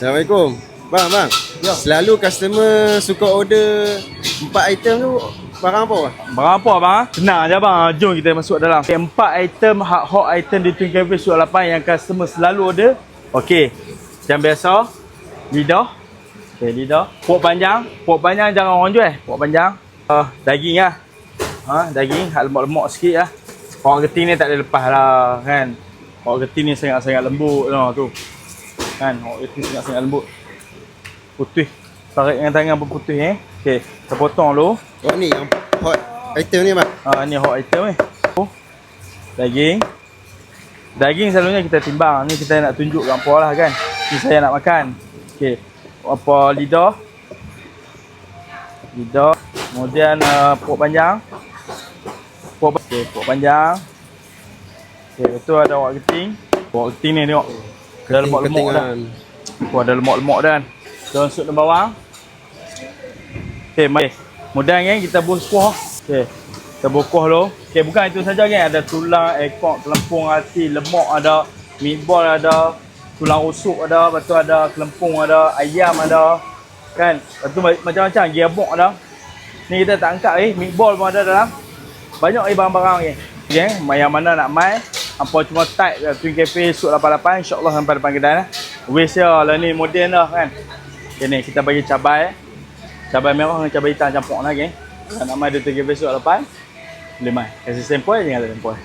Assalamualaikum. Bang. Ya. Selalu customer suka order 4 item tu barang apa? Barang apa abang? Senang je abang. Jom kita masuk dalam. Okay, 4 item hot item di Twin Cafe Suat 8 yang customer selalu order. Okey. Yang biasa lidah. Okey, lidah. Pok panjang. Pok panjang jarang orang jual. Pok panjang. Daging lah. Daging hak lemak-lemak sikit lah. Pok geting ni tak boleh lepas lah kan. Pok geting ni sangat-sangat lembut lah tu. Kan, pok geting sangat-sangat lembut. Putih. Tarik dengan tangan berputih Okey, kita potong dulu. Oh ni yang hot item ni bang. Ni hot item ni. Daging. Daging selalunya kita timbang. Ni kita nak tunjuk apa lah kan. Ni saya nak makan. Okey. Apa lidah. Lidah. Kemudian pok panjang. Pok panjang. Okey, betul ada awak keting. Awak keting ni tengok. Ada lemak-lemak dah. Ada lemak-lemak dah kan. Daun sup dan bawang. Okey, mari. Mudah kan kita buh kuah. Okey. Kita buh kuah dulu. Okey, bukan itu saja kan. Ada tulang, ekor, kelempung, hati, lemak ada, meatball ada, tulang rusuk ada, lepas tu ada kelempung ada, ayam ada. Kan? Lepas tu macam-macam gearbox ada. Ni kita tak angkat meatball pun ada dalam. Banyak barang-barang ni. Okey, yang mana nak mai, apa cuma type Twin Cafe Suat 88, insya-Allah sampai depan kedai lah. Wes lah ni moden dah kan. Okay, ni kita bagi cabai. Cabai merah dengan cabai hitam campur lagi. Kalau nak mai dia 3 besok 8. Boleh mai. Kasih sampel jangan ada sampel.